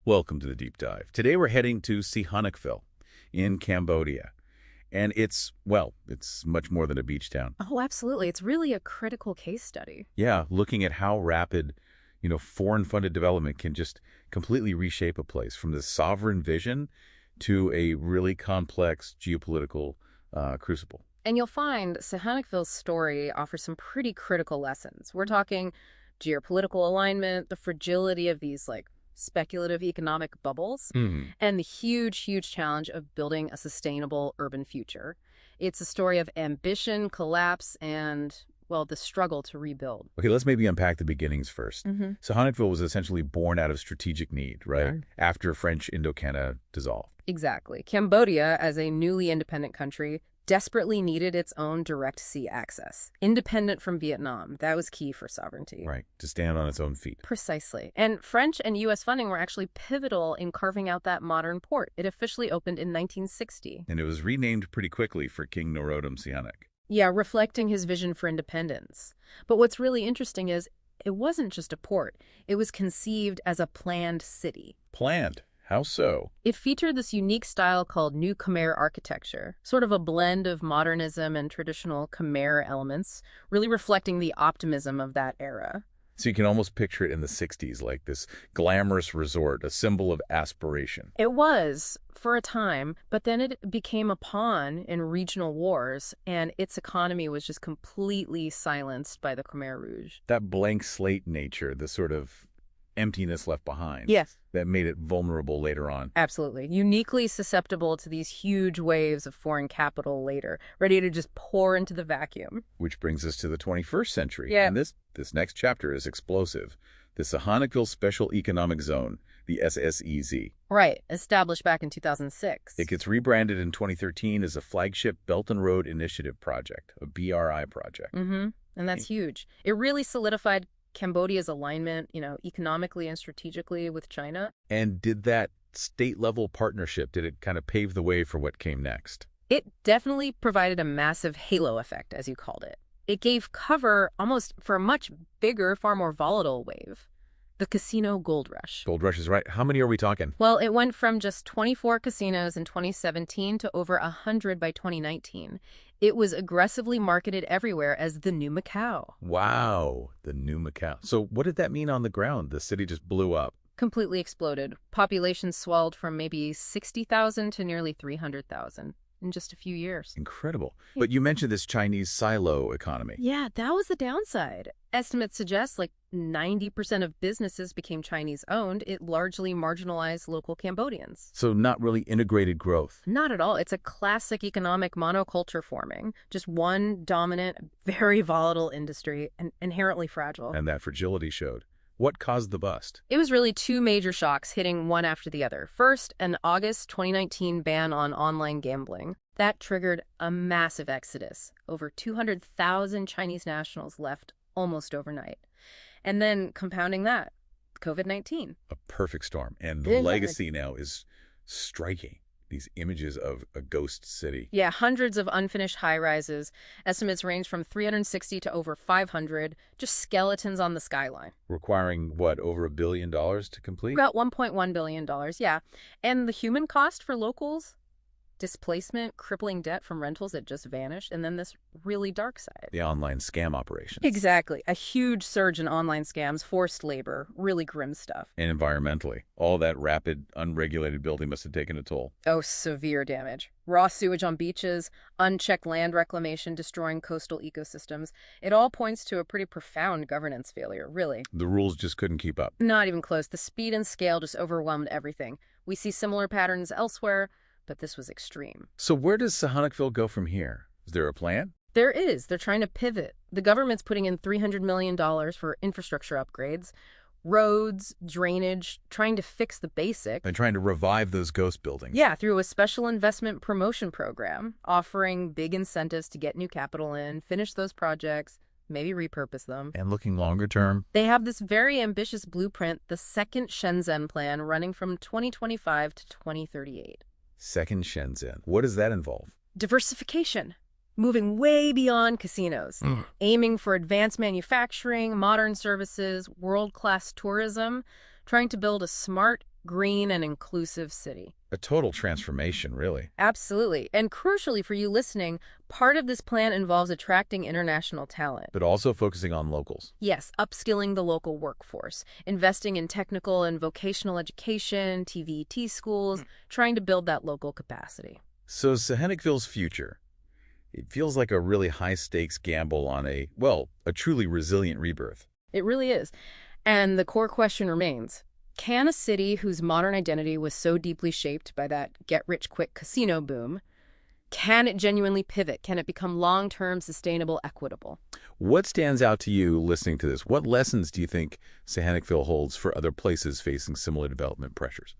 Welcome to the deep dive. Today we're heading to Sihanoukville in Cambodia. And it's much more than a beach town. Oh, absolutely. It's really a critical case study. Yeah, looking at how rapid, foreign-funded development can just completely reshape a place from this sovereign vision to a really complex geopolitical crucible. And you'll find Sihanoukville's story offers some pretty critical lessons. We're talking geopolitical alignment, the fragility of these speculative economic bubbles, and the huge, huge challenge of building a sustainable urban future. It's a story of ambition, collapse, and, the struggle to rebuild. Okay, let's maybe unpack the beginnings first. Sihanoukville was essentially born out of strategic need, right? Yeah. After French Indochina dissolved. Exactly. Cambodia, as a newly independent country, desperately needed its own direct sea access, independent from Vietnam. That was key for sovereignty. Right, to stand on its own feet. Precisely. And French and U.S. funding were actually pivotal in carving out that modern port. It officially opened in 1960. And it was renamed pretty quickly for King Norodom Sihanouk. Yeah, reflecting his vision for independence. But what's really interesting is it wasn't just a port. It was conceived as a planned city. Planned? How so? It featured this unique style called New Khmer architecture, sort of a blend of modernism and traditional Khmer elements, really reflecting the optimism of that era. So you can almost picture it in the 60s, like this glamorous resort, a symbol of aspiration. It was, for a time, but then it became a pawn in regional wars, and its economy was just completely silenced by the Khmer Rouge. That blank slate nature, the sort of emptiness left behind. Yes. That made it vulnerable later on. Absolutely. Uniquely susceptible to these huge waves of foreign capital later, ready to just pour into the vacuum. Which brings us to the 21st century. Yeah. And this next chapter is explosive. The Sihanoukville Special Economic Zone, the SSEZ. Right. Established back in 2006. It gets rebranded in 2013 as a flagship Belt and Road Initiative project, a BRI project. And that's huge. It really solidified Cambodia's alignment, economically and strategically with China. And did that state-level partnership, did it kind of pave the way for what came next? It definitely provided a massive halo effect, as you called it. It gave cover almost for a much bigger, far more volatile wave, the casino gold rush. Gold rush is right. How many are we talking? Well, it went from just 24 casinos in 2017 to over 100 by 2019. It was aggressively marketed everywhere as the new Macau. Wow, the new Macau. So what did that mean on the ground? The city just blew up. Completely exploded. Population swelled from maybe 60,000 to nearly 300,000 in just a few years. Incredible. But you mentioned this Chinese silo economy. Yeah, that was the downside. Estimates suggest 90% of businesses became Chinese-owned. It largely marginalized local Cambodians. So not really integrated growth. Not at all. It's a classic economic monoculture forming. Just one dominant, very volatile industry and inherently fragile. And that fragility showed. What caused the bust? It was really two major shocks hitting one after the other. First, an August 2019 ban on online gambling. That triggered a massive exodus. Over 200,000 Chinese nationals left almost overnight. And then compounding that, COVID-19. A perfect storm. And the legacy now is striking. These images of a ghost city. Yeah, hundreds of unfinished high-rises. Estimates range from 360 to over 500, just skeletons on the skyline. Requiring, what, over $1 billion to complete? About $1.1 billion, yeah. And the human cost for locals? Displacement, crippling debt from rentals that just vanished, and then this really dark side. The online scam operations. Exactly. A huge surge in online scams, forced labor, really grim stuff. And environmentally. All that rapid, unregulated building must have taken a toll. Oh, severe damage. Raw sewage on beaches, unchecked land reclamation destroying coastal ecosystems. It all points to a pretty profound governance failure, really. The rules just couldn't keep up. Not even close. The speed and scale just overwhelmed everything. We see similar patterns elsewhere, but this was extreme. So where does Sihanoukville go from here? Is there a plan? There is. They're trying to pivot. The government's putting in $300 million for infrastructure upgrades, roads, drainage, trying to fix the basics. And trying to revive those ghost buildings. Yeah, through a special investment promotion program, offering big incentives to get new capital in, finish those projects, maybe repurpose them. And looking longer term? They have this very ambitious blueprint, the second Shenzhen plan, running from 2025 to 2038. Second Shenzhen. What does that involve? Diversification. Moving way beyond casinos. Aiming for advanced manufacturing, modern services, world-class tourism. Trying to build a smart, green and inclusive city. A total transformation, really. Absolutely. And crucially for you listening, part of this plan involves attracting international talent. But also focusing on locals. Yes, upskilling the local workforce, investing in technical and vocational education, TVET schools, trying to build that local capacity. So Sihanoukville's future, it feels like a really high-stakes gamble on a truly resilient rebirth. It really is. And the core question remains, can a city whose modern identity was so deeply shaped by that get-rich-quick casino boom, can it genuinely pivot? Can it become long-term, sustainable, equitable? What stands out to you listening to this? What lessons do you think Sihanoukville holds for other places facing similar development pressures?